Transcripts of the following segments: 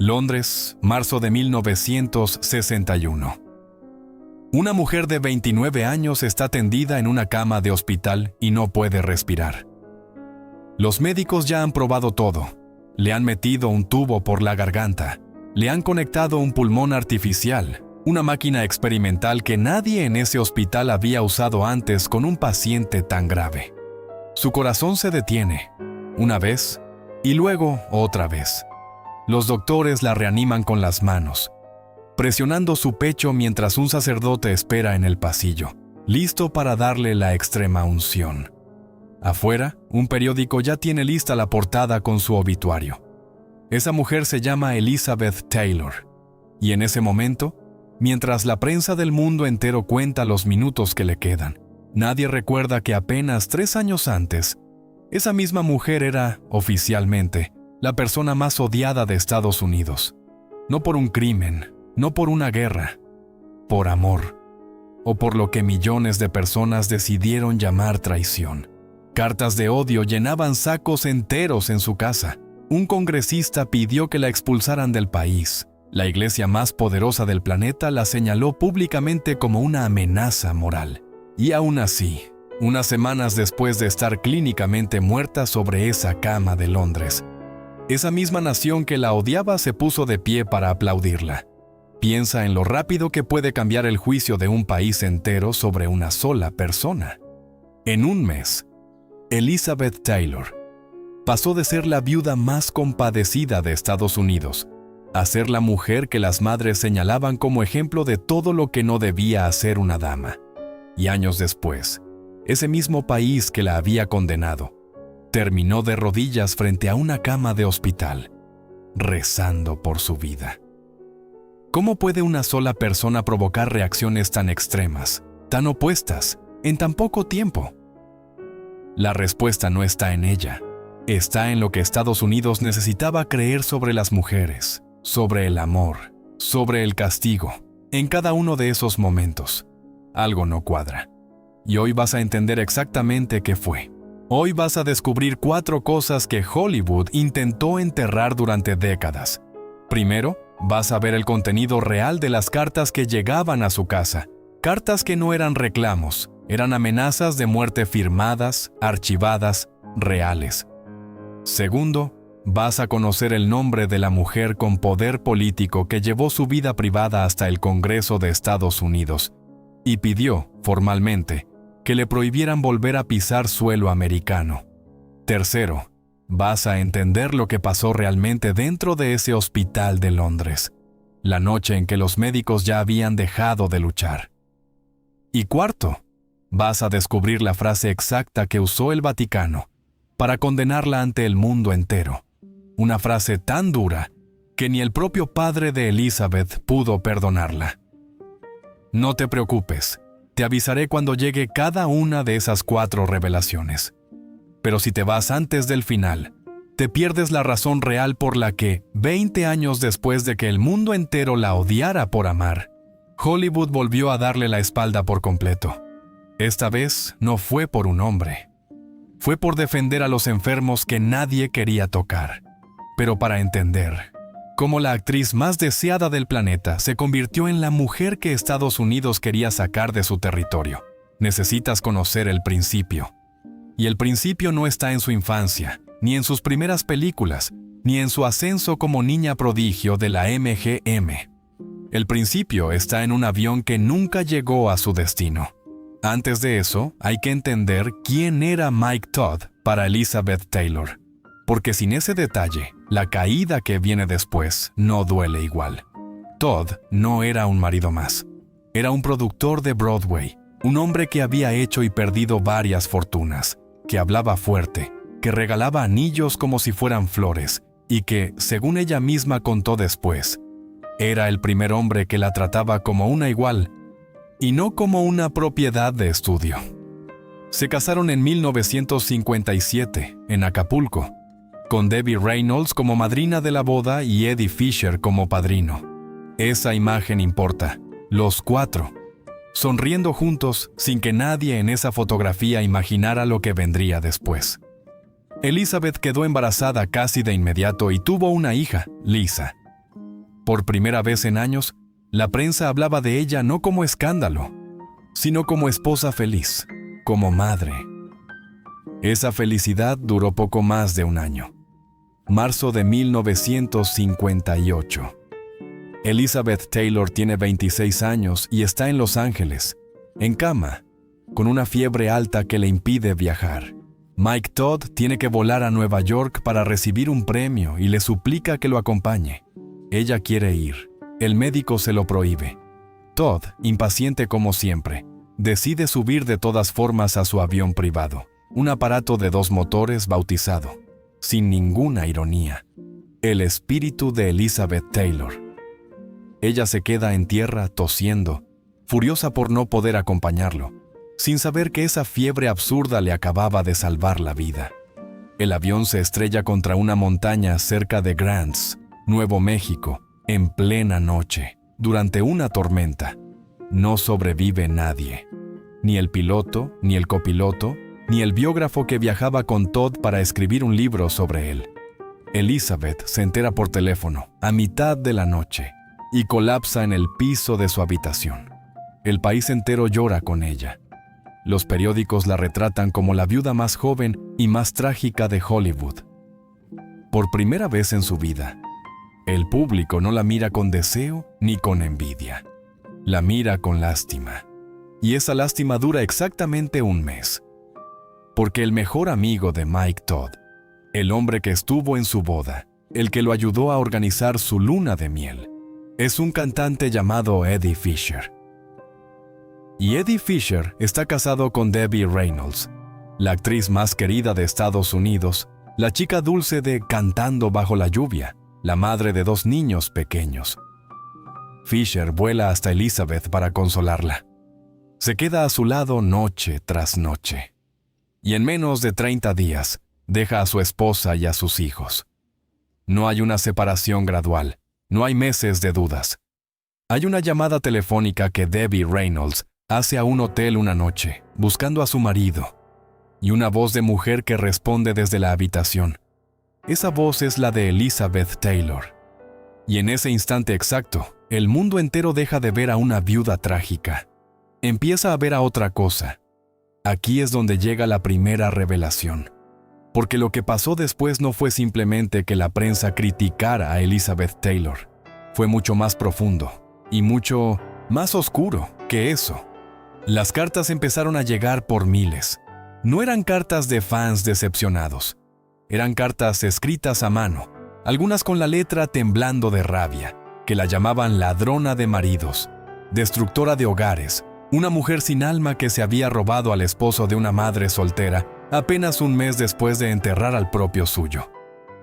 Londres, marzo de 1961. Una mujer de 29 años está tendida en una cama de hospital y no puede respirar. Los médicos ya han probado todo. Le han metido un tubo por la garganta. Le han conectado un pulmón artificial, una máquina experimental que nadie en ese hospital había usado antes con un paciente tan grave. Su corazón se detiene, una vez y luego otra vez. Los doctores la reaniman con las manos, presionando su pecho mientras un sacerdote espera en el pasillo, listo para darle la extrema unción. Afuera, un periódico ya tiene lista la portada con su obituario. Esa mujer se llama Elizabeth Taylor, y en ese momento, mientras la prensa del mundo entero cuenta los minutos que le quedan, nadie recuerda que apenas 3 años antes, esa misma mujer era, oficialmente, la persona más odiada de Estados Unidos. No por un crimen, no por una guerra, por amor, o por lo que millones de personas decidieron llamar traición. Cartas de odio llenaban sacos enteros en su casa. Un congresista pidió que la expulsaran del país. La iglesia más poderosa del planeta la señaló públicamente como una amenaza moral. Y aún así, unas semanas después de estar clínicamente muerta sobre esa cama de Londres, esa misma nación que la odiaba se puso de pie para aplaudirla. Piensa en lo rápido que puede cambiar el juicio de un país entero sobre una sola persona. En un mes, Elizabeth Taylor pasó de ser la viuda más compadecida de Estados Unidos a ser la mujer que las madres señalaban como ejemplo de todo lo que no debía hacer una dama. Y años después, ese mismo país que la había condenado terminó de rodillas frente a una cama de hospital, rezando por su vida. ¿Cómo puede una sola persona provocar reacciones tan extremas, tan opuestas, en tan poco tiempo? La respuesta no está en ella. Está en lo que Estados Unidos necesitaba creer sobre las mujeres, sobre el amor, sobre el castigo. En cada uno de esos momentos, algo no cuadra. Y hoy vas a entender exactamente qué fue. Hoy vas a descubrir 4 cosas que Hollywood intentó enterrar durante décadas. Primero, vas a ver el contenido real de las cartas que llegaban a su casa. Cartas que no eran reclamos, eran amenazas de muerte firmadas, archivadas, reales. Segundo, vas a conocer el nombre de la mujer con poder político que llevó su vida privada hasta el Congreso de Estados Unidos y pidió, formalmente, que le prohibieran volver a pisar suelo americano. Tercero, vas a entender lo que pasó realmente dentro de ese hospital de Londres, la noche en que los médicos ya habían dejado de luchar. Y cuarto, vas a descubrir la frase exacta que usó el Vaticano para condenarla ante el mundo entero. Una frase tan dura que ni el propio padre de Elizabeth pudo perdonarla. No te preocupes, te avisaré cuando llegue cada una de esas 4 revelaciones. Pero si te vas antes del final, te pierdes la razón real por la que, 20 años después de que el mundo entero la odiara por amar, Hollywood volvió a darle la espalda por completo. Esta vez no fue por un hombre. Fue por defender a los enfermos que nadie quería tocar. Pero para entender cómo la actriz más deseada del planeta se convirtió en la mujer que Estados Unidos quería sacar de su territorio, necesitas conocer el principio. Y el principio no está en su infancia, ni en sus primeras películas, ni en su ascenso como niña prodigio de la MGM. El principio está en un avión que nunca llegó a su destino. Antes de eso, hay que entender quién era Mike Todd para Elizabeth Taylor. Porque sin ese detalle, la caída que viene después no duele igual. Todd no era un marido más. Era un productor de Broadway, un hombre que había hecho y perdido varias fortunas, que hablaba fuerte, que regalaba anillos como si fueran flores, y que, según ella misma contó después, era el primer hombre que la trataba como una igual, y no como una propiedad de estudio. Se casaron en 1957, en Acapulco, con Debbie Reynolds como madrina de la boda y Eddie Fisher como padrino. Esa imagen importa, los 4, sonriendo juntos sin que nadie en esa fotografía imaginara lo que vendría después. Elizabeth quedó embarazada casi de inmediato y tuvo una hija, Lisa. Por primera vez en años, la prensa hablaba de ella no como escándalo, sino como esposa feliz, como madre. Esa felicidad duró poco más de un año. Marzo de 1958. Elizabeth Taylor tiene 26 años y está en Los Ángeles, en cama, con una fiebre alta que le impide viajar. Mike Todd tiene que volar a Nueva York para recibir un premio y le suplica que lo acompañe. Ella quiere ir. El médico se lo prohíbe. Todd, impaciente como siempre, decide subir de todas formas a su avión privado, un aparato de 2 motores bautizado, sin ninguna ironía, el espíritu de Elizabeth Taylor. Ella se queda en tierra tosiendo, furiosa por no poder acompañarlo, sin saber que esa fiebre absurda le acababa de salvar la vida. El avión se estrella contra una montaña cerca de Grants, Nuevo México, en plena noche, durante una tormenta. No sobrevive nadie. Ni el piloto, ni el copiloto, ni el biógrafo que viajaba con Todd para escribir un libro sobre él. Elizabeth se entera por teléfono, a mitad de la noche, y colapsa en el piso de su habitación. El país entero llora con ella. Los periódicos la retratan como la viuda más joven y más trágica de Hollywood. Por primera vez en su vida, el público no la mira con deseo ni con envidia. La mira con lástima. Y esa lástima dura exactamente un mes. Porque el mejor amigo de Mike Todd, el hombre que estuvo en su boda, el que lo ayudó a organizar su luna de miel, es un cantante llamado Eddie Fisher. Y Eddie Fisher está casado con Debbie Reynolds, la actriz más querida de Estados Unidos, la chica dulce de Cantando bajo la lluvia, la madre de 2 niños pequeños. Fisher vuela hasta Elizabeth para consolarla. Se queda a su lado noche tras noche. Y en menos de 30 días, deja a su esposa y a sus hijos. No hay una separación gradual. No hay meses de dudas. Hay una llamada telefónica que Debbie Reynolds hace a un hotel una noche, buscando a su marido, y una voz de mujer que responde desde la habitación. Esa voz es la de Elizabeth Taylor. Y en ese instante exacto, el mundo entero deja de ver a una viuda trágica. Empieza a ver a otra cosa. Aquí es donde llega la primera revelación. Porque lo que pasó después no fue simplemente que la prensa criticara a Elizabeth Taylor. Fue mucho más profundo y mucho más oscuro que eso. Las cartas empezaron a llegar por miles. No eran cartas de fans decepcionados. Eran cartas escritas a mano, algunas con la letra temblando de rabia, que la llamaban ladrona de maridos, destructora de hogares, una mujer sin alma que se había robado al esposo de una madre soltera apenas un mes después de enterrar al propio suyo.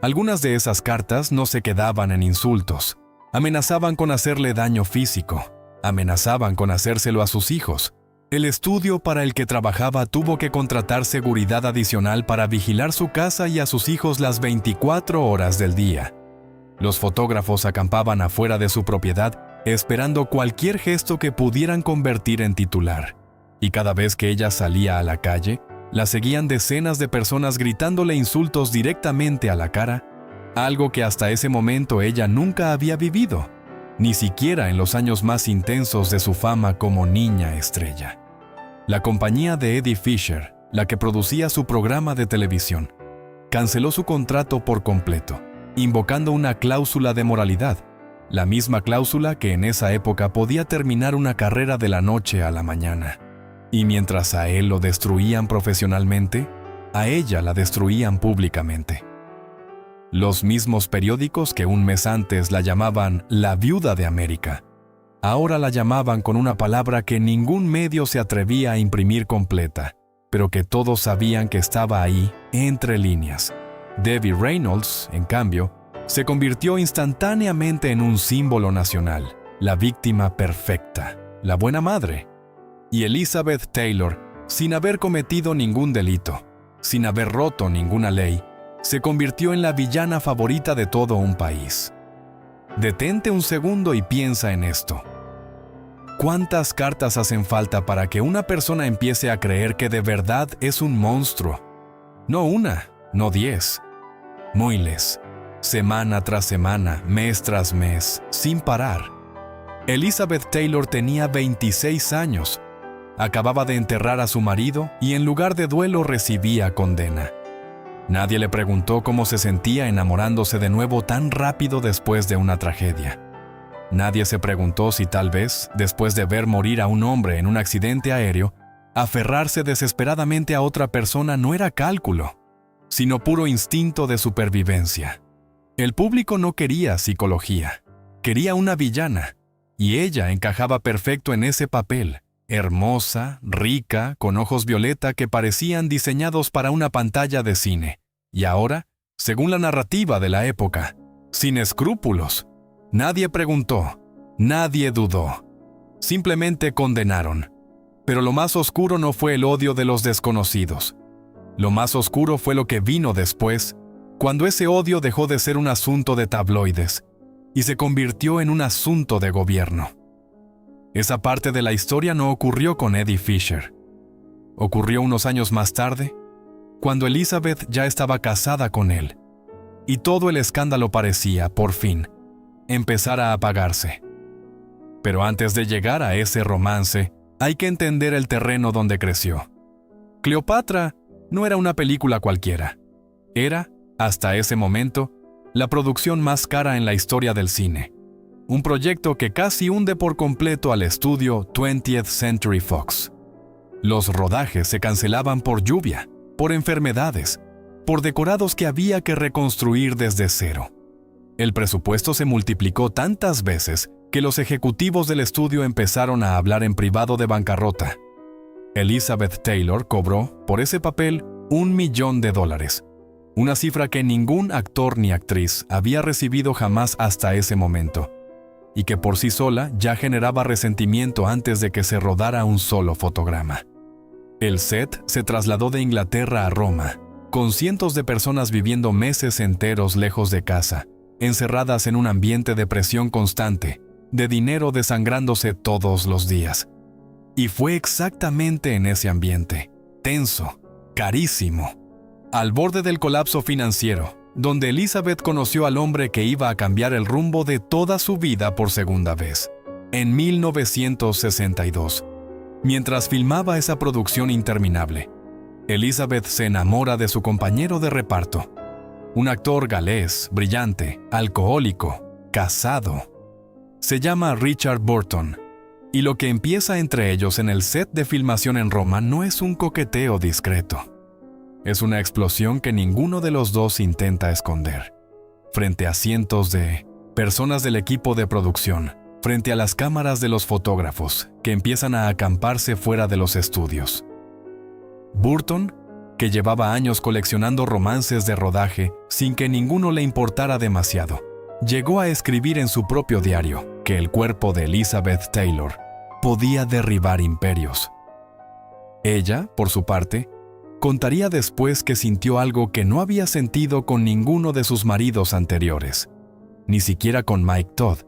Algunas de esas cartas no se quedaban en insultos. Amenazaban con hacerle daño físico. Amenazaban con hacérselo a sus hijos. El estudio para el que trabajaba tuvo que contratar seguridad adicional para vigilar su casa y a sus hijos las 24 horas del día. Los fotógrafos acampaban afuera de su propiedad, esperando cualquier gesto que pudieran convertir en titular. Y cada vez que ella salía a la calle, la seguían decenas de personas gritándole insultos directamente a la cara, algo que hasta ese momento ella nunca había vivido, ni siquiera en los años más intensos de su fama como niña estrella. La compañía de Eddie Fisher, la que producía su programa de televisión, canceló su contrato por completo, invocando una cláusula de moralidad, la misma cláusula que en esa época podía terminar una carrera de la noche a la mañana. Y mientras a él lo destruían profesionalmente, a ella la destruían públicamente. Los mismos periódicos que un mes antes la llamaban la viuda de América, ahora la llamaban con una palabra que ningún medio se atrevía a imprimir completa, pero que todos sabían que estaba ahí, entre líneas. Debbie Reynolds, en cambio, se convirtió instantáneamente en un símbolo nacional, la víctima perfecta, la buena madre. Y Elizabeth Taylor, sin haber cometido ningún delito, sin haber roto ninguna ley, se convirtió en la villana favorita de todo un país. Detente un segundo y piensa en esto. ¿Cuántas cartas hacen falta para que una persona empiece a creer que de verdad es un monstruo? No una, no 10, miles. semana tras semana, mes tras mes, sin parar. Elizabeth Taylor tenía 26 años. Acababa de enterrar a su marido y en lugar de duelo recibía condena. Nadie le preguntó cómo se sentía enamorándose de nuevo tan rápido después de una tragedia. Nadie se preguntó si tal vez, después de ver morir a un hombre en un accidente aéreo, aferrarse desesperadamente a otra persona no era cálculo, sino puro instinto de supervivencia. El público no quería psicología, quería una villana, y ella encajaba perfecto en ese papel, hermosa, rica, con ojos violeta que parecían diseñados para una pantalla de cine. Y ahora, según la narrativa de la época, sin escrúpulos. Nadie preguntó, nadie dudó. Simplemente condenaron. Pero lo más oscuro no fue el odio de los desconocidos. Lo más oscuro fue lo que vino después, cuando ese odio dejó de ser un asunto de tabloides y se convirtió en un asunto de gobierno. Esa parte de la historia no ocurrió con Eddie Fisher. Ocurrió unos años más tarde, cuando Elizabeth ya estaba casada con él, y todo el escándalo parecía, por fin, empezar a apagarse. Pero antes de llegar a ese romance, hay que entender el terreno donde creció. Cleopatra no era una película cualquiera. Era, hasta ese momento, la producción más cara en la historia del cine. Un proyecto que casi hunde por completo al estudio 20th Century Fox. Los rodajes se cancelaban por lluvia, por enfermedades, por decorados que había que reconstruir desde cero. El presupuesto se multiplicó tantas veces que los ejecutivos del estudio empezaron a hablar en privado de bancarrota. Elizabeth Taylor cobró, por ese papel, $1 millón, una cifra que ningún actor ni actriz había recibido jamás hasta ese momento, y que por sí sola ya generaba resentimiento antes de que se rodara un solo fotograma. El set se trasladó de Inglaterra a Roma, con cientos de personas viviendo meses enteros lejos de casa, encerradas en un ambiente de presión constante, de dinero desangrándose todos los días. Y fue exactamente en ese ambiente, tenso, carísimo, al borde del colapso financiero, donde Elizabeth conoció al hombre que iba a cambiar el rumbo de toda su vida por segunda vez, en 1962. Mientras filmaba esa producción interminable, Elizabeth se enamora de su compañero de reparto, un actor galés, brillante, alcohólico, casado. Se llama Richard Burton, y lo que empieza entre ellos en el set de filmación en Roma no es un coqueteo discreto. Es una explosión que ninguno de los dos intenta esconder. Frente a cientos de personas del equipo de producción, frente a las cámaras de los fotógrafos, que empiezan a acamparse fuera de los estudios. Burton, que llevaba años coleccionando romances de rodaje sin que ninguno le importara demasiado, llegó a escribir en su propio diario que el cuerpo de Elizabeth Taylor podía derribar imperios. Ella, por su parte, contaría después que sintió algo que no había sentido con ninguno de sus maridos anteriores, ni siquiera con Mike Todd,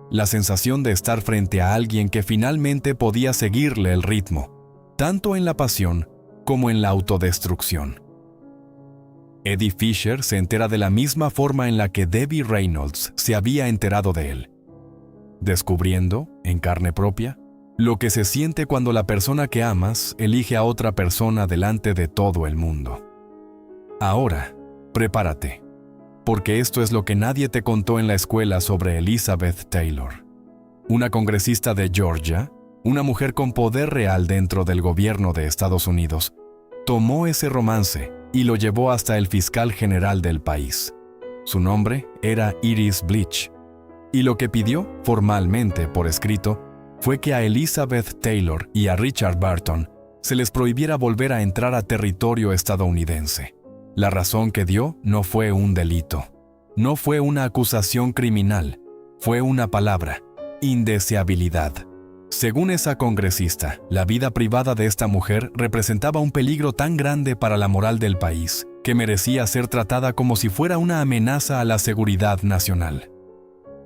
la sensación de estar frente a alguien que finalmente podía seguirle el ritmo, tanto en la pasión como en la autodestrucción. Eddie Fisher se entera de la misma forma en la que Debbie Reynolds se había enterado de él, descubriendo, en carne propia, lo que se siente cuando la persona que amas elige a otra persona delante de todo el mundo. Ahora, prepárate, porque esto es lo que nadie te contó en la escuela sobre Elizabeth Taylor. Una congresista de Georgia, una mujer con poder real dentro del gobierno de Estados Unidos, tomó ese romance y lo llevó hasta el fiscal general del país. Su nombre era Iris Bleach, y lo que pidió, formalmente por escrito, fue que a Elizabeth Taylor y a Richard Burton se les prohibiera volver a entrar a territorio estadounidense. La razón que dio no fue un delito, no fue una acusación criminal, fue una palabra: indeseabilidad. Según esa congresista, la vida privada de esta mujer representaba un peligro tan grande para la moral del país que merecía ser tratada como si fuera una amenaza a la seguridad nacional.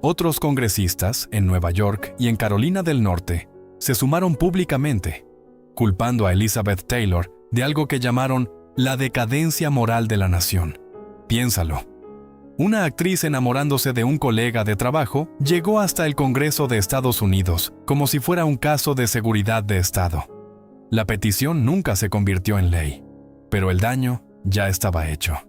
Otros congresistas, en Nueva York y en Carolina del Norte, se sumaron públicamente, culpando a Elizabeth Taylor de algo que llamaron la decadencia moral de la nación. Piénsalo. Una actriz enamorándose de un colega de trabajo llegó hasta el Congreso de Estados Unidos como si fuera un caso de seguridad de Estado. La petición nunca se convirtió en ley, pero el daño ya estaba hecho.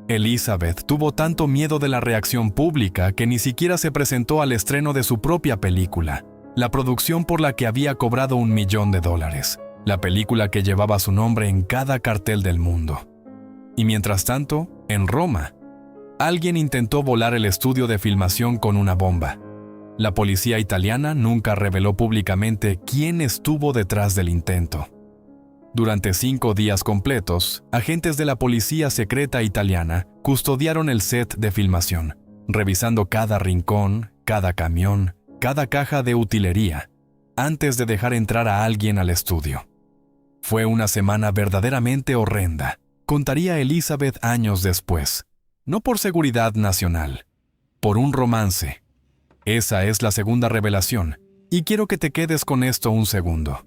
Elizabeth tuvo tanto miedo de la reacción pública que ni siquiera se presentó al estreno de su propia película, la producción por la que había cobrado $1 millón, la película que llevaba su nombre en cada cartel del mundo. Y mientras tanto, en Roma, alguien intentó volar el estudio de filmación con una bomba. La policía italiana nunca reveló públicamente quién estuvo detrás del intento. Durante 5 días completos, agentes de la policía secreta italiana custodiaron el set de filmación, revisando cada rincón, cada camión, cada caja de utilería, antes de dejar entrar a alguien al estudio. Fue una semana verdaderamente horrenda, contaría Elizabeth años después. No por seguridad nacional, por un romance. Esa es la segunda revelación, y quiero que te quedes con esto un segundo.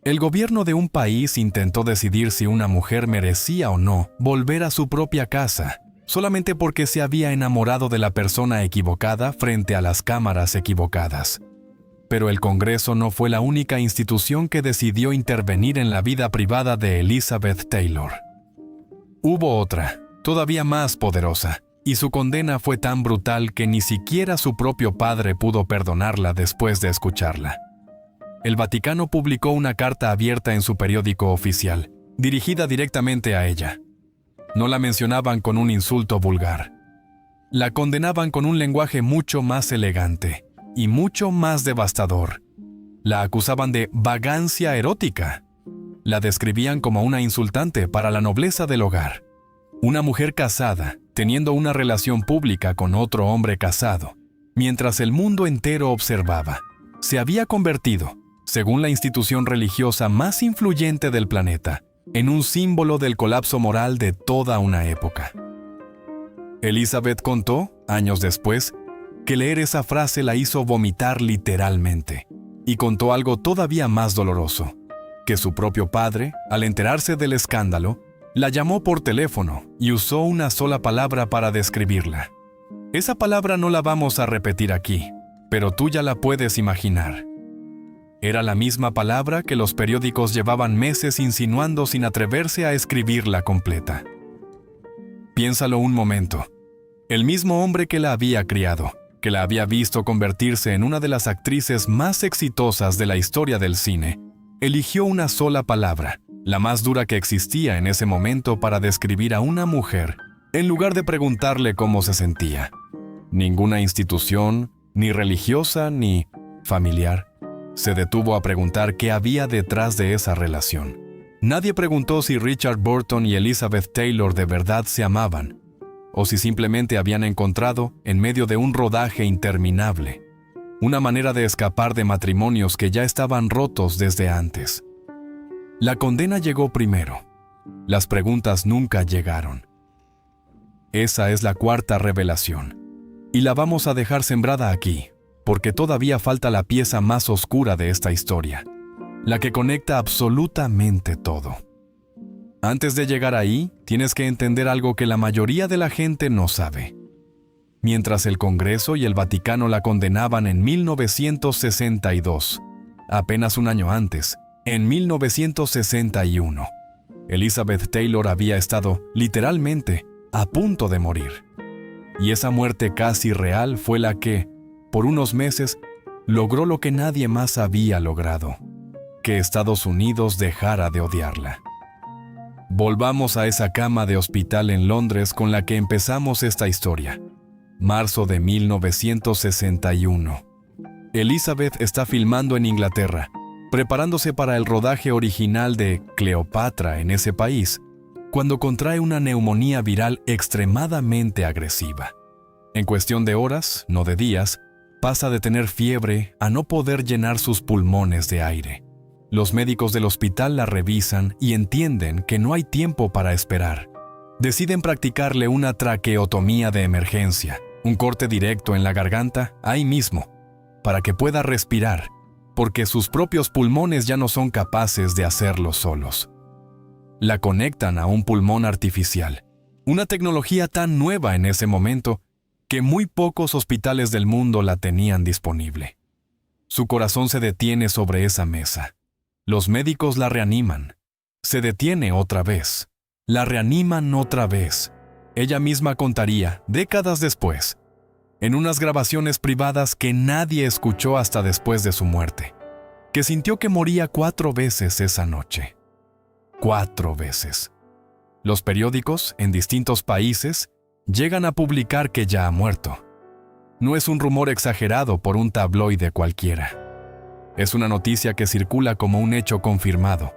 El gobierno de un país intentó decidir si una mujer merecía o no volver a su propia casa, solamente porque se había enamorado de la persona equivocada frente a las cámaras equivocadas. Pero el Congreso no fue la única institución que decidió intervenir en la vida privada de Elizabeth Taylor. Hubo otra, todavía más poderosa, y su condena fue tan brutal que ni siquiera su propio padre pudo perdonarla después de escucharla. El Vaticano publicó una carta abierta en su periódico oficial, dirigida directamente a ella. No la mencionaban con un insulto vulgar. La condenaban con un lenguaje mucho más elegante y mucho más devastador. La acusaban de vagancia erótica. La describían como una insultante para la nobleza del hogar. Una mujer casada, teniendo una relación pública con otro hombre casado, mientras el mundo entero observaba, se había convertido, según la institución religiosa más influyente del planeta, en un símbolo del colapso moral de toda una época. Elizabeth contó, años después, que leer esa frase la hizo vomitar literalmente, y contó algo todavía más doloroso, que su propio padre, al enterarse del escándalo, la llamó por teléfono y usó una sola palabra para describirla. Esa palabra no la vamos a repetir aquí, pero tú ya la puedes imaginar. Era la misma palabra que los periódicos llevaban meses insinuando sin atreverse a escribirla completa. Piénsalo un momento. El mismo hombre que la había criado, que la había visto convertirse en una de las actrices más exitosas de la historia del cine, eligió una sola palabra, la más dura que existía en ese momento para describir a una mujer, en lugar de preguntarle cómo se sentía. Ninguna institución, ni religiosa ni familiar, se detuvo a preguntar qué había detrás de esa relación. Nadie preguntó si Richard Burton y Elizabeth Taylor de verdad se amaban, o si simplemente habían encontrado, en medio de un rodaje interminable, una manera de escapar de matrimonios que ya estaban rotos desde antes. La condena llegó primero. Las preguntas nunca llegaron. Esa es la cuarta revelación, y la vamos a dejar sembrada aquí, porque todavía falta la pieza más oscura de esta historia, la que conecta absolutamente todo. Antes de llegar ahí, tienes que entender algo que la mayoría de la gente no sabe. Mientras el Congreso y el Vaticano la condenaban en 1962, apenas un año antes, en 1961, Elizabeth Taylor había estado, literalmente, a punto de morir. Y esa muerte casi real fue la que, por unos meses, logró lo que nadie más había logrado: que Estados Unidos dejara de odiarla. Volvamos a esa cama de hospital en Londres con la que empezamos esta historia. Marzo de 1961. Elizabeth está filmando en Inglaterra, preparándose para el rodaje original de Cleopatra en ese país, cuando contrae una neumonía viral extremadamente agresiva. En cuestión de horas, no de días, pasa de tener fiebre a no poder llenar sus pulmones de aire. Los médicos del hospital la revisan y entienden que no hay tiempo para esperar. Deciden practicarle una traqueotomía de emergencia, un corte directo en la garganta, ahí mismo, para que pueda respirar, porque sus propios pulmones ya no son capaces de hacerlo solos. La conectan a un pulmón artificial, Una tecnología tan nueva en ese momento que muy pocos hospitales del mundo la tenían disponible. Su corazón se detiene sobre esa mesa. Los médicos la reaniman. Se detiene otra vez. La reaniman otra vez. Ella misma contaría, décadas después, en unas grabaciones privadas que nadie escuchó hasta después de su muerte, que sintió que moría 4 veces esa noche. 4 veces. Los periódicos, en distintos países, llegan a publicar que ya ha muerto. No es un rumor exagerado por un tabloide cualquiera. Es una noticia que circula como un hecho confirmado,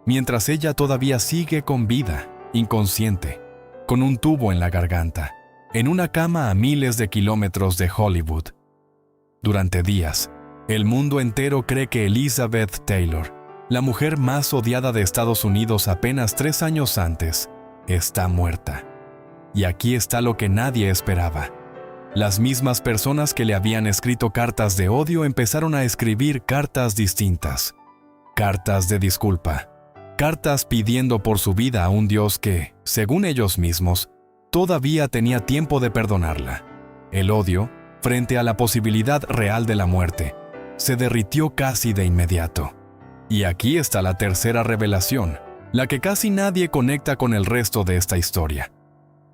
mientras ella todavía sigue con vida, inconsciente, con un tubo en la garganta, en una cama a miles de kilómetros de Hollywood. Durante días, el mundo entero cree que Elizabeth Taylor, la mujer más odiada de Estados Unidos apenas 3 años antes, está muerta. Y aquí está lo que nadie esperaba. Las mismas personas que le habían escrito cartas de odio empezaron a escribir cartas distintas. Cartas de disculpa. Cartas pidiendo por su vida a un Dios que, según ellos mismos, todavía tenía tiempo de perdonarla. El odio, frente a la posibilidad real de la muerte, se derritió casi de inmediato. Y aquí está la tercera revelación, la que casi nadie conecta con el resto de esta historia.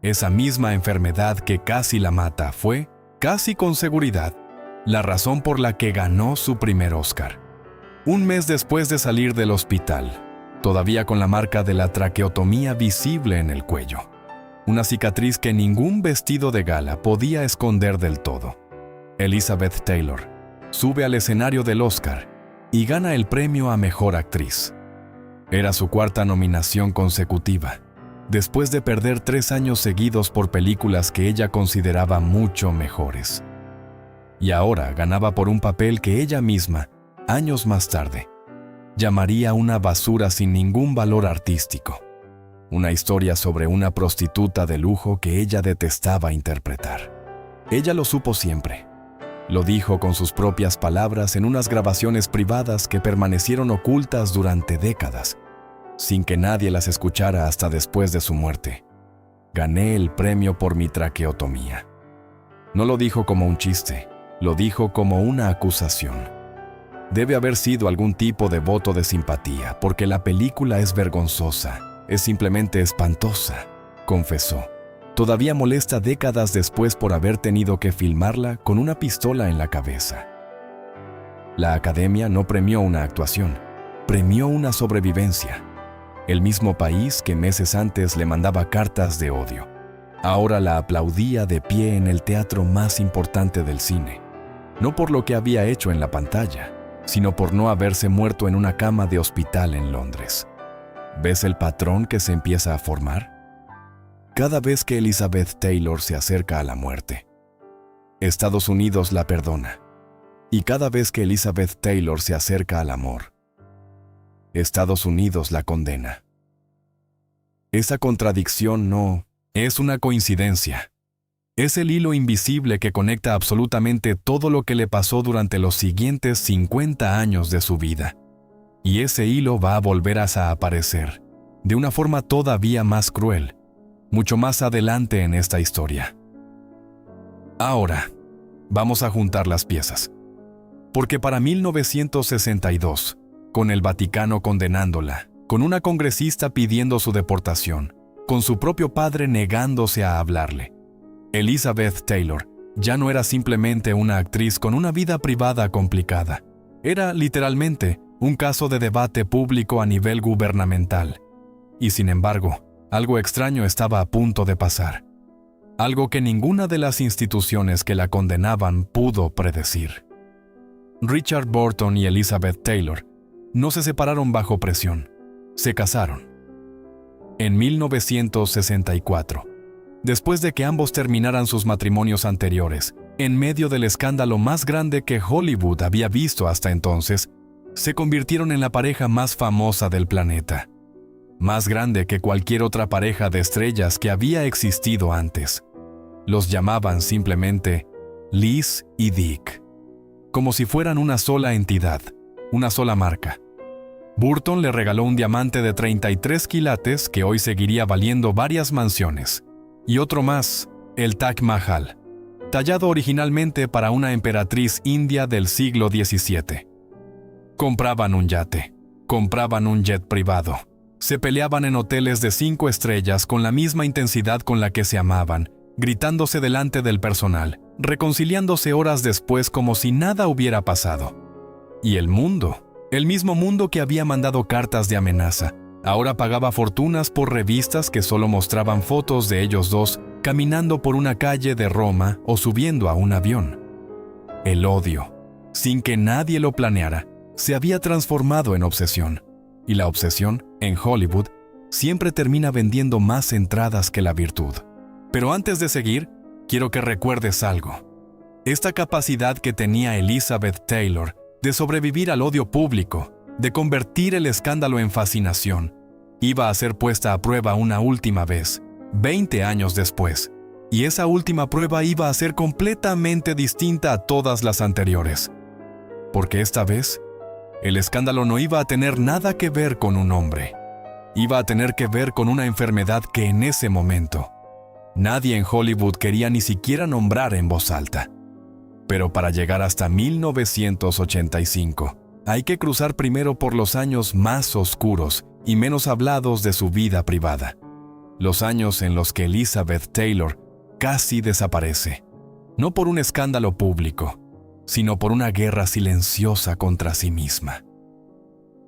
Esa misma enfermedad que casi la mata fue, casi con seguridad, la razón por la que ganó su primer Oscar. Un mes después de salir del hospital, todavía con la marca de la traqueotomía visible en el cuello. Una cicatriz que ningún vestido de gala podía esconder del todo. Elizabeth Taylor sube al escenario del Oscar y gana el premio a Mejor Actriz. Era su 4ª nominación consecutiva, después de perder 3 años seguidos por películas que ella consideraba mucho mejores. Y ahora ganaba por un papel que ella misma, años más tarde, llamaría una basura sin ningún valor artístico. Una historia sobre una prostituta de lujo que ella detestaba interpretar. Ella lo supo siempre. Lo dijo con sus propias palabras en unas grabaciones privadas que permanecieron ocultas durante décadas, sin que nadie las escuchara hasta después de su muerte. Gané el premio por mi traqueotomía. No lo dijo como un chiste, lo dijo como una acusación. Debe haber sido algún tipo de voto de simpatía, porque la película es vergonzosa, es simplemente espantosa, confesó. Todavía molesta décadas después por haber tenido que filmarla con una pistola en la cabeza. La Academia no premió una actuación, premió una sobrevivencia. El mismo país que meses antes le mandaba cartas de odio, ahora la aplaudía de pie en el teatro más importante del cine, no por lo que había hecho en la pantalla, sino por no haberse muerto en una cama de hospital en Londres. ¿Ves el patrón que se empieza a formar? Cada vez que Elizabeth Taylor se acerca a la muerte, Estados Unidos la perdona. Y cada vez que Elizabeth Taylor se acerca al amor, Estados Unidos la condena. Esa contradicción no es una coincidencia. Es el hilo invisible que conecta absolutamente todo lo que le pasó durante los siguientes 50 años de su vida. Y ese hilo va a volver a aparecer, de una forma todavía más cruel, mucho más adelante en esta historia. Ahora, vamos a juntar las piezas. Porque para 1962, con el Vaticano condenándola, con una congresista pidiendo su deportación, con su propio padre negándose a hablarle, Elizabeth Taylor ya no era simplemente una actriz con una vida privada complicada. Era, literalmente, un caso de debate público a nivel gubernamental. Y sin embargo, algo extraño estaba a punto de pasar. Algo que ninguna de las instituciones que la condenaban pudo predecir. Richard Burton y Elizabeth Taylor no se separaron bajo presión. Se casaron. En 1964, después de que ambos terminaran sus matrimonios anteriores, en medio del escándalo más grande que Hollywood había visto hasta entonces, se convirtieron en la pareja más famosa del planeta. Más grande que cualquier otra pareja de estrellas que había existido antes. Los llamaban simplemente Liz y Dick, como si fueran una sola entidad, una sola marca. Burton le regaló un diamante de 33 quilates que hoy seguiría valiendo varias mansiones. y otro más, el Taj Mahal, tallado originalmente para una emperatriz india del siglo XVII. Compraban un yate, compraban un jet privado, se peleaban en hoteles de 5 estrellas con la misma intensidad con la que se amaban, gritándose delante del personal, reconciliándose horas después como si nada hubiera pasado. Y el mundo, el mismo mundo que había mandado cartas de amenaza, ahora pagaba fortunas por revistas que solo mostraban fotos de ellos dos caminando por una calle de Roma o subiendo a un avión. El odio, sin que nadie lo planeara, se había transformado en obsesión. Y la obsesión, en Hollywood, siempre termina vendiendo más entradas que la virtud. Pero antes de seguir, quiero que recuerdes algo. Esta capacidad que tenía Elizabeth Taylor de sobrevivir al odio público, de convertir el escándalo en fascinación, iba a ser puesta a prueba una última vez, 20 años después, y esa última prueba iba a ser completamente distinta a todas las anteriores. Porque esta vez, el escándalo no iba a tener nada que ver con un hombre. Iba a tener que ver con una enfermedad que en ese momento nadie en Hollywood quería ni siquiera nombrar en voz alta. Pero para llegar hasta 1985, hay que cruzar primero por los años más oscuros y menos hablados de su vida privada. Los años en los que Elizabeth Taylor casi desaparece, no por un escándalo público, sino por una guerra silenciosa contra sí misma.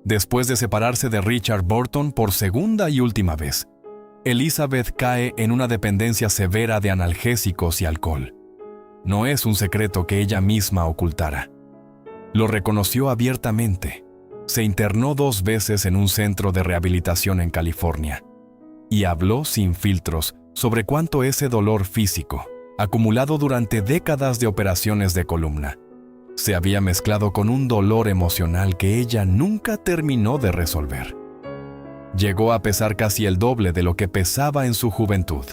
Después de separarse de Richard Burton por segunda y última vez, Elizabeth cae en una dependencia severa de analgésicos y alcohol. No es un secreto que ella misma ocultara. Lo reconoció abiertamente. Se internó 2 veces en un centro de rehabilitación en California y habló sin filtros sobre cuánto ese dolor físico, acumulado durante décadas de operaciones de columna, se había mezclado con un dolor emocional que ella nunca terminó de resolver. Llegó a pesar casi el doble de lo que pesaba en su juventud.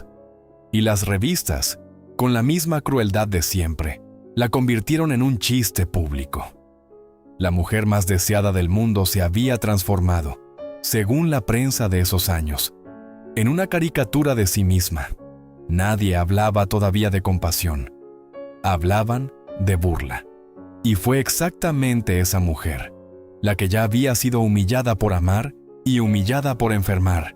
Y las revistas, con la misma crueldad de siempre, la convirtieron en un chiste público. La mujer más deseada del mundo se había transformado, según la prensa de esos años, en una caricatura de sí misma. Nadie hablaba todavía de compasión. Hablaban de burla. Y fue exactamente esa mujer, la que ya había sido humillada por amar y humillada por enfermar,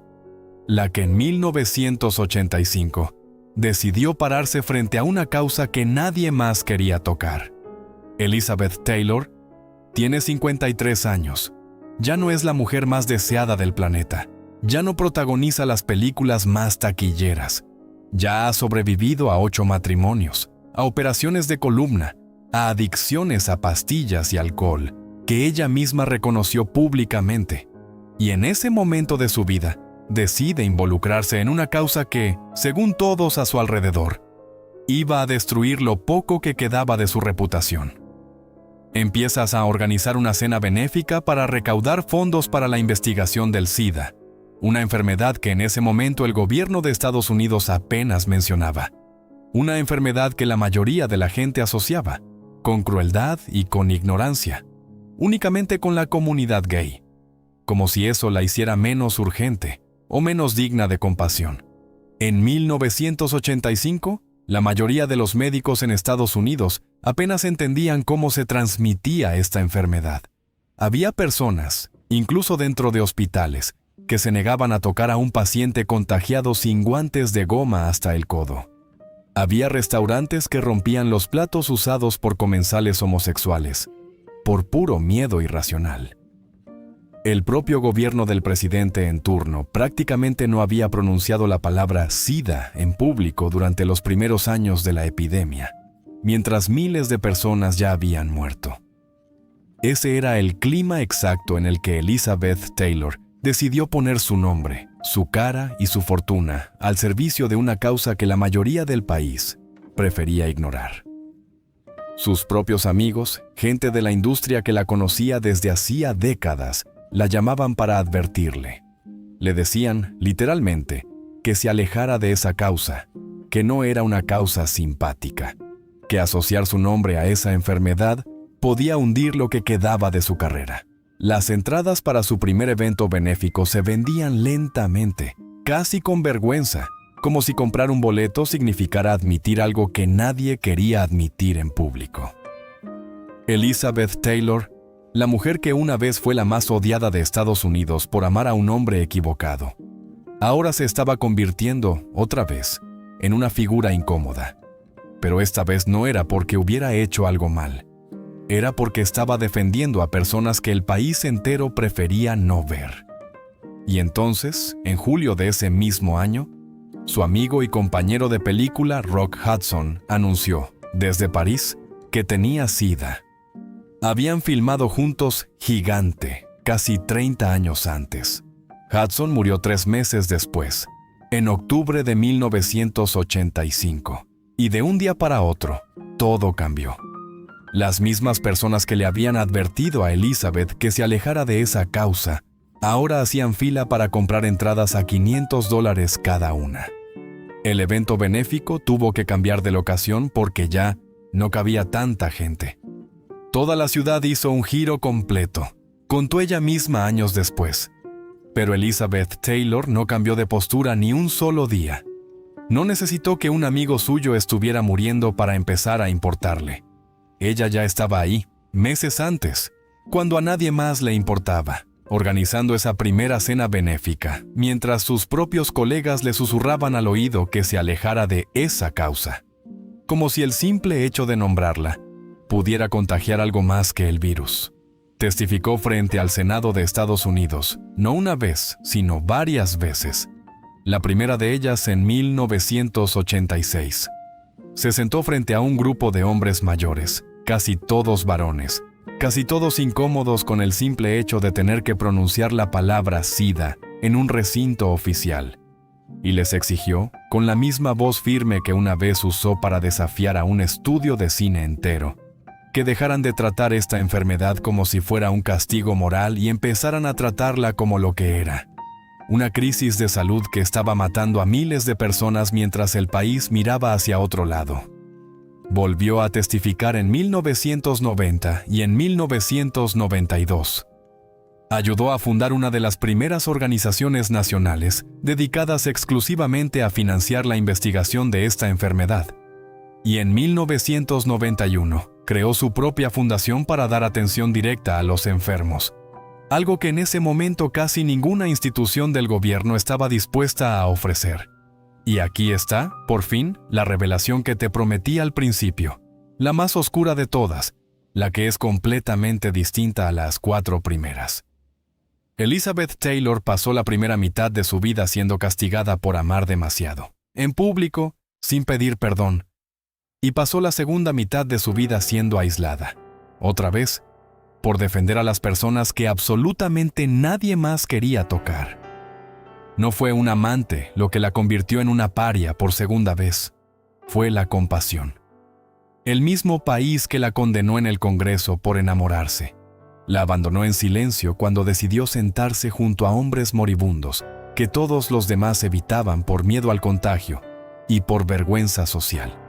la que en 1985 decidió pararse frente a una causa que nadie más quería tocar. Elizabeth Taylor tiene 53 años. Ya no es la mujer más deseada del planeta. Ya no protagoniza las películas más taquilleras. Ya ha sobrevivido a 8 matrimonios, a operaciones de columna, a adicciones a pastillas y alcohol, que ella misma reconoció públicamente. Y en ese momento de su vida, decide involucrarse en una causa que, según todos a su alrededor, iba a destruir lo poco que quedaba de su reputación. Empiezas a organizar una cena benéfica para recaudar fondos para la investigación del SIDA, una enfermedad que en ese momento el gobierno de Estados Unidos apenas mencionaba. Una enfermedad que la mayoría de la gente asociaba con crueldad y con ignorancia, únicamente con la comunidad gay, como si eso la hiciera menos urgente o menos digna de compasión. En 1985, la mayoría de los médicos en Estados Unidos apenas entendían cómo se transmitía esta enfermedad. Había personas, incluso dentro de hospitales, que se negaban a tocar a un paciente contagiado sin guantes de goma hasta el codo. Había restaurantes que rompían los platos usados por comensales homosexuales, por puro miedo irracional. El propio gobierno del presidente en turno prácticamente no había pronunciado la palabra SIDA en público durante los primeros años de la epidemia, mientras miles de personas ya habían muerto. Ese era el clima exacto en el que Elizabeth Taylor decidió poner su nombre, su cara y su fortuna al servicio de una causa que la mayoría del país prefería ignorar. Sus propios amigos, gente de la industria que la conocía desde hacía décadas, la llamaban para advertirle. Le decían, literalmente, que se alejara de esa causa, que no era una causa simpática, que asociar su nombre a esa enfermedad podía hundir lo que quedaba de su carrera. Las entradas para su primer evento benéfico se vendían lentamente, casi con vergüenza, como si comprar un boleto significara admitir algo que nadie quería admitir en público. Elizabeth Taylor, la mujer que una vez fue la más odiada de Estados Unidos por amar a un hombre equivocado, ahora se estaba convirtiendo, otra vez, en una figura incómoda. Pero esta vez no era porque hubiera hecho algo mal. Era porque estaba defendiendo a personas que el país entero prefería no ver. Y entonces, en julio de ese mismo año, su amigo y compañero de película Rock Hudson anunció, desde París, que tenía SIDA. Habían filmado juntos Gigante, casi 30 años antes. Hudson murió 3 meses después, en octubre de 1985. Y de un día para otro, todo cambió. Las mismas personas que le habían advertido a Elizabeth que se alejara de esa causa, ahora hacían fila para comprar entradas a $500 cada una. El evento benéfico tuvo que cambiar de locación porque ya no cabía tanta gente. Toda la ciudad hizo un giro completo, contó ella misma años después. Pero Elizabeth Taylor no cambió de postura ni un solo día. No necesitó que un amigo suyo estuviera muriendo para empezar a importarle. Ella ya estaba ahí, meses antes, cuando a nadie más le importaba, organizando esa primera cena benéfica, mientras sus propios colegas le susurraban al oído que se alejara de esa causa, como si el simple hecho de nombrarla pudiera contagiar algo más que el virus. Testificó frente al Senado de Estados Unidos, no una vez, sino varias veces. La primera de ellas en 1986. Se sentó frente a un grupo de hombres mayores, casi todos varones, casi todos incómodos con el simple hecho de tener que pronunciar la palabra SIDA en un recinto oficial. Y les exigió, con la misma voz firme que una vez usó para desafiar a un estudio de cine entero, que dejaran de tratar esta enfermedad como si fuera un castigo moral y empezaran a tratarla como lo que era. Una crisis de salud que estaba matando a miles de personas mientras el país miraba hacia otro lado. Volvió a testificar en 1990 y en 1992. Ayudó a fundar una de las primeras organizaciones nacionales dedicadas exclusivamente a financiar la investigación de esta enfermedad. Y en 1991 creó su propia fundación para dar atención directa a los enfermos, algo que en ese momento casi ninguna institución del gobierno estaba dispuesta a ofrecer. Y aquí está, por fin, la revelación que te prometí al principio, la más oscura de todas, la que es completamente distinta a las 4 primeras. Elizabeth Taylor pasó la primera mitad de su vida siendo castigada por amar demasiado, en público, sin pedir perdón, y pasó la segunda mitad de su vida siendo aislada, otra vez, por defender a las personas que absolutamente nadie más quería tocar. No fue un amante lo que la convirtió en una paria por segunda vez, fue la compasión. El mismo país que la condenó en el Congreso por enamorarse, la abandonó en silencio cuando decidió sentarse junto a hombres moribundos que todos los demás evitaban por miedo al contagio y por vergüenza social.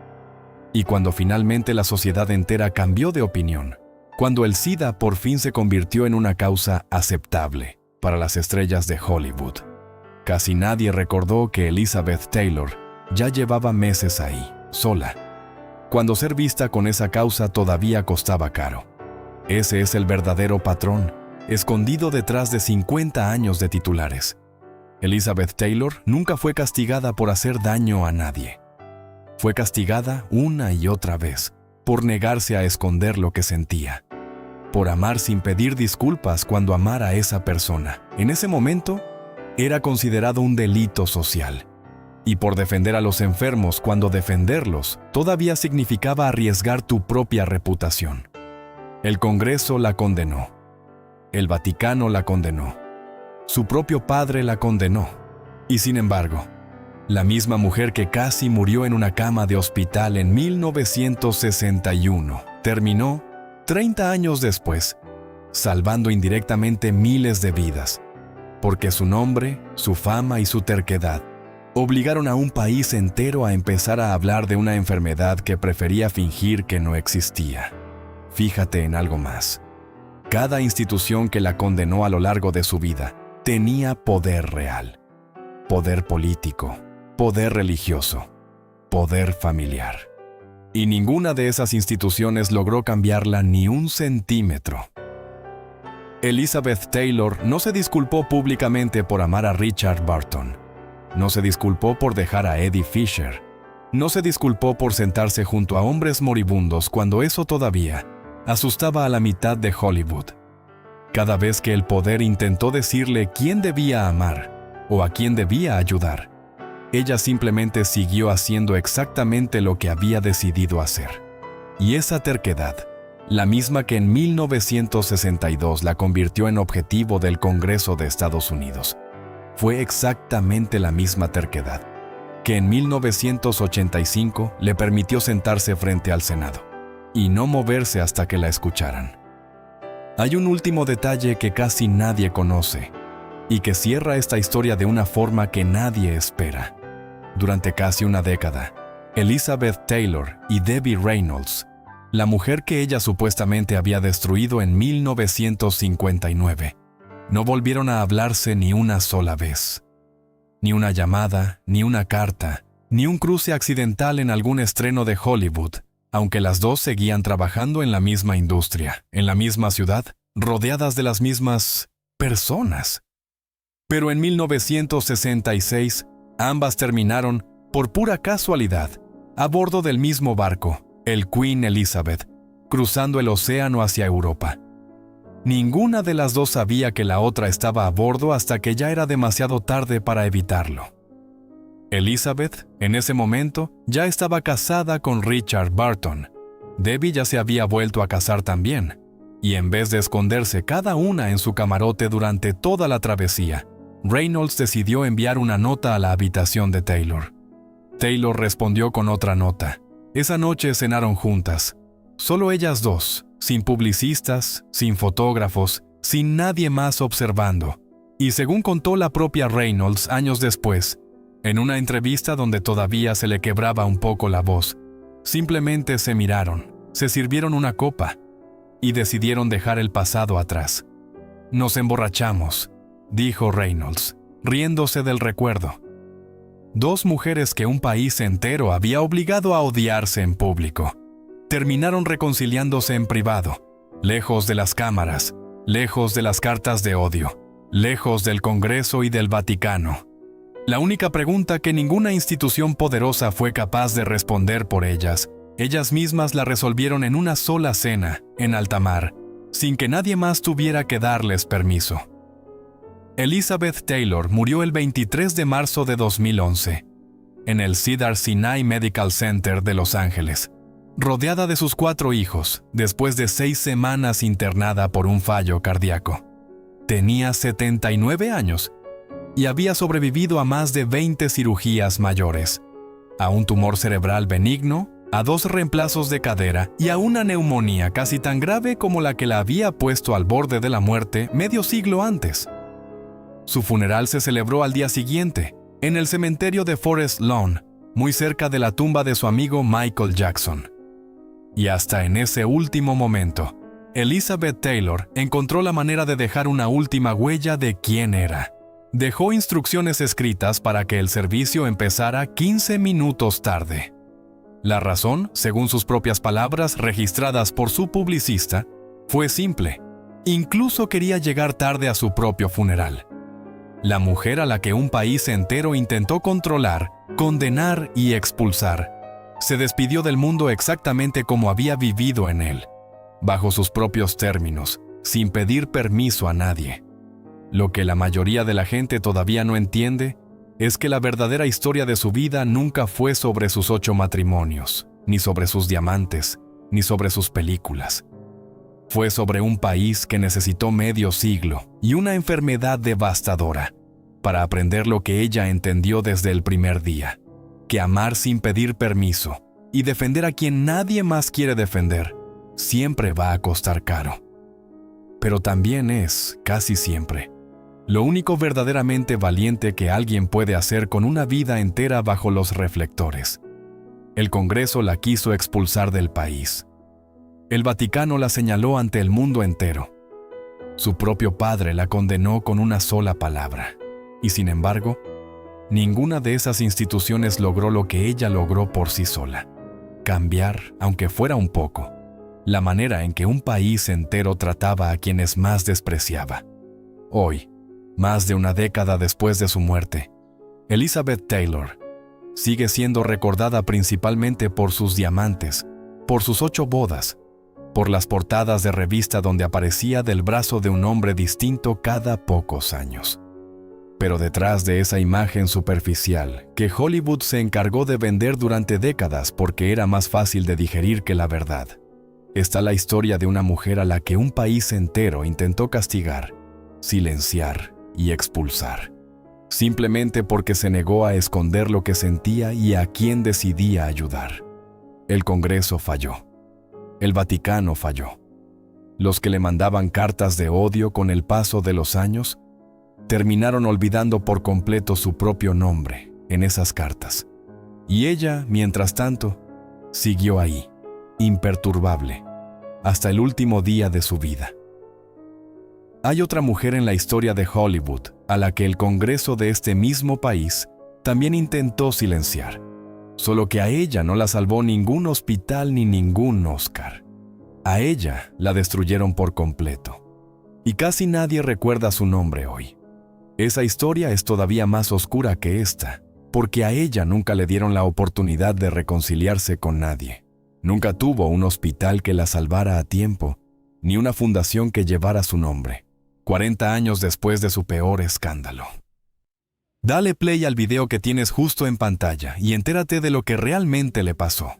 Y cuando finalmente la sociedad entera cambió de opinión, cuando el SIDA por fin se convirtió en una causa aceptable para las estrellas de Hollywood, casi nadie recordó que Elizabeth Taylor ya llevaba meses ahí, sola, cuando ser vista con esa causa todavía costaba caro. Ese es el verdadero patrón, escondido detrás de 50 años de titulares. Elizabeth Taylor nunca fue castigada por hacer daño a nadie. Fue castigada una y otra vez por negarse a esconder lo que sentía, por amar sin pedir disculpas cuando amar a esa persona, en ese momento, era considerado un delito social, y por defender a los enfermos cuando defenderlos todavía significaba arriesgar tu propia reputación. El Congreso la condenó, el Vaticano la condenó, su propio padre la condenó, y sin embargo, la misma mujer que casi murió en una cama de hospital en 1961, terminó, 30 años después, salvando indirectamente miles de vidas, porque su nombre, su fama y su terquedad obligaron a un país entero a empezar a hablar de una enfermedad que prefería fingir que no existía. Fíjate en algo más. Cada institución que la condenó a lo largo de su vida tenía poder real, poder político, poder religioso, poder familiar. Y ninguna de esas instituciones logró cambiarla ni un centímetro. Elizabeth Taylor no se disculpó públicamente por amar a Richard Burton. No se disculpó por dejar a Eddie Fisher. No se disculpó por sentarse junto a hombres moribundos cuando eso todavía asustaba a la mitad de Hollywood. Cada vez que el poder intentó decirle quién debía amar o a quién debía ayudar, ella simplemente siguió haciendo exactamente lo que había decidido hacer. Y esa terquedad, la misma que en 1962 la convirtió en objetivo del Congreso de Estados Unidos, fue exactamente la misma terquedad que en 1985 le permitió sentarse frente al Senado y no moverse hasta que la escucharan. Hay un último detalle que casi nadie conoce y que cierra esta historia de una forma que nadie espera. Durante casi una década, Elizabeth Taylor y Debbie Reynolds, la mujer que ella supuestamente había destruido en 1959, no volvieron a hablarse ni una sola vez. Ni una llamada, ni una carta, ni un cruce accidental en algún estreno de Hollywood, aunque las dos seguían trabajando en la misma industria, en la misma ciudad, rodeadas de las mismas personas. Pero en 1966, ambas terminaron, por pura casualidad, a bordo del mismo barco, el Queen Elizabeth, cruzando el océano hacia Europa. Ninguna de las dos sabía que la otra estaba a bordo hasta que ya era demasiado tarde para evitarlo. Elizabeth, en ese momento, ya estaba casada con Richard Burton. Debbie ya se había vuelto a casar también, y en vez de esconderse cada una en su camarote durante toda la travesía, Reynolds decidió enviar una nota a la habitación de Taylor. Taylor respondió con otra nota. Esa noche cenaron juntas, solo ellas dos, sin publicistas, sin fotógrafos, sin nadie más observando. Y según contó la propia Reynolds años después, en una entrevista donde todavía se le quebraba un poco la voz, simplemente se miraron, se sirvieron una copa y decidieron dejar el pasado atrás. Nos emborrachamos, dijo Reynolds, riéndose del recuerdo. Dos mujeres que un país entero había obligado a odiarse en público, terminaron reconciliándose en privado, lejos de las cámaras, lejos de las cartas de odio, lejos del Congreso y del Vaticano. La única pregunta que ninguna institución poderosa fue capaz de responder por ellas mismas la resolvieron en una sola cena, en alta mar, sin que nadie más tuviera que darles permiso. Elizabeth Taylor murió el 23 de marzo de 2011, en el Cedars-Sinai Medical Center de Los Ángeles, rodeada de sus 4 hijos, después de 6 semanas internada por un fallo cardíaco. Tenía 79 años y había sobrevivido a más de 20 cirugías mayores, a un tumor cerebral benigno, a 2 reemplazos de cadera y a una neumonía casi tan grave como la que la había puesto al borde de la muerte medio siglo antes. Su funeral se celebró al día siguiente, en el cementerio de Forest Lawn, muy cerca de la tumba de su amigo Michael Jackson. Y hasta en ese último momento, Elizabeth Taylor encontró la manera de dejar una última huella de quién era. Dejó instrucciones escritas para que el servicio empezara 15 minutos tarde. La razón, según sus propias palabras registradas por su publicista, fue simple. Incluso quería llegar tarde a su propio funeral. La mujer a la que un país entero intentó controlar, condenar y expulsar, se despidió del mundo exactamente como había vivido en él, bajo sus propios términos, sin pedir permiso a nadie. Lo que la mayoría de la gente todavía no entiende es que la verdadera historia de su vida nunca fue sobre sus 8 matrimonios, ni sobre sus diamantes, ni sobre sus películas. Fue sobre un país que necesitó medio siglo y una enfermedad devastadora para aprender lo que ella entendió desde el primer día, que amar sin pedir permiso y defender a quien nadie más quiere defender siempre va a costar caro. Pero también es, casi siempre, lo único verdaderamente valiente que alguien puede hacer con una vida entera bajo los reflectores. El Congreso la quiso expulsar del país. El Vaticano la señaló ante el mundo entero. Su propio padre la condenó con una sola palabra. Y sin embargo, Ninguna de esas instituciones logró lo que ella logró por sí sola: cambiar, aunque fuera un poco, la manera en que un país entero trataba a quienes más despreciaba. Hoy, más de una década después de su muerte, Elizabeth Taylor sigue siendo recordada principalmente por sus diamantes, por sus 8 bodas, por las portadas de revista donde aparecía del brazo de un hombre distinto cada pocos años. Pero detrás de esa imagen superficial, que Hollywood se encargó de vender durante décadas porque era más fácil de digerir que la verdad, está la historia de una mujer a la que un país entero intentó castigar, silenciar y expulsar, simplemente porque se negó a esconder lo que sentía y a quién decidía ayudar. El Congreso falló. El Vaticano falló. Los que le mandaban cartas de odio con el paso de los años terminaron olvidando por completo su propio nombre en esas cartas. Y ella, mientras tanto, siguió ahí, imperturbable, hasta el último día de su vida. Hay otra mujer en la historia de Hollywood a la que el Congreso de este mismo país también intentó silenciar, solo que a ella no la salvó ningún hospital ni ningún Oscar. A ella la destruyeron por completo. Y casi nadie recuerda su nombre hoy. Esa historia es todavía más oscura que esta, porque a ella nunca le dieron la oportunidad de reconciliarse con nadie. Nunca tuvo un hospital que la salvara a tiempo, ni una fundación que llevara su nombre, 40 años después de su peor escándalo. Dale play al video que tienes justo en pantalla y entérate de lo que realmente le pasó.